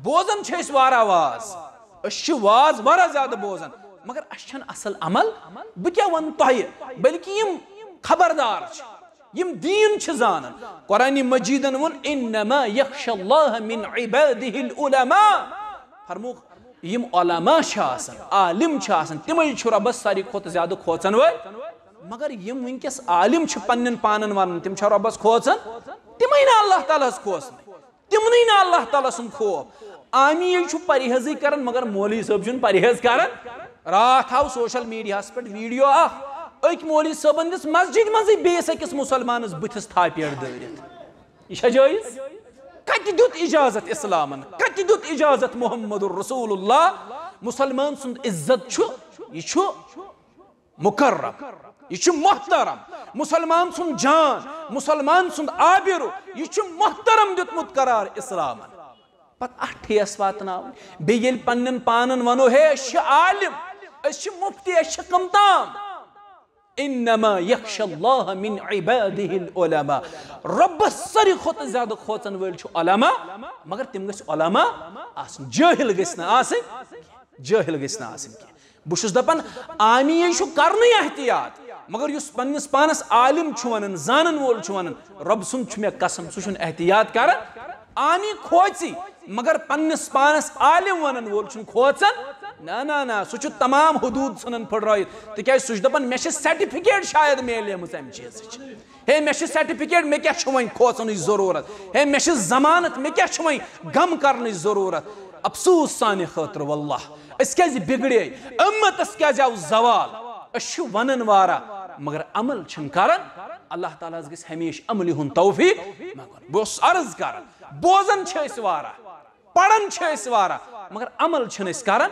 बोजन वारा was was वारा ज्यादा बोजन मगर अस असल अमल बह क्या वन तह बल्कि यम खबरदार यम दीन जान कुरान मजीदन वोन इन्नमा यख्शल्लाह मिन इबादिहिल उलमा फरमूख यम उलमा आलिम तिमै रब्बस सारी खोत ज्यादा खोचन वल मगर यम वनकस आलिम पन्न पानन वन तिम रब्बस खोचन तिमै ना अल्लाह ताला खोसन तिमन ना अल्लाह ताला सुन खौफ आमी परहेज कर मगर मौलवी साहब परहेज कर रात आव सोशल मीडिया पे वीडियो अक मौलवी साहबन दिस मस्जिद मजे बेस अकिस मुसलमानस बुथिस थापेड़ दरित यह जायज कत दुत इजाजत इस्लामन कत दुत इजाजत मुहम्मदुर रसूलुल्लाह मुसलमान सुंद इज्जत यह मुकर्रम यह मोहतरम मुसलमान सुंद जान मुसलमान सुंद आबिर यह मोहतरम दितमुत करार इस्लामन पत ठेस वातना बे पन्न पानन वनो हे आलिम मुफ्ती कमताम इन्नमा यख्शल्लाह मिन इबादिहिल उलमा रब्बस सारी खोत ज्यादा खोचन वल उलमा मगर तिम गस उलमा आसन जाहिल गस न आसन जाहिल गस न आसन बुशुस दपन आमी करन एहतियात मगर युस पन्निस पानस आलिम वनन जानन वोल वनन रब सुन मे कसम सुन एहतियात कर आमी खोची मगर पन्निस पानस आलिम वनन वोल खोचन ना ना ना सह तमाम हदूद सन फुट तिक सह दपान मे सर्टिफिकेट शायद मिले अम चीज हे मे सर्टिफिकेट मे क्या वन खोचन जरूरत हे मे जमानत मे क्या वन गम कर जरूरत अफसूस सान खतर वल्लाह क्या बिगड़े उम्मतस क्या आव जवाल वन वारा मगर अमल कर अल्लाह ताला गस हमेश अमल हुन तौफीक बस अर्ज कर बोजन वारा पढ़न वारा मगर अमल कर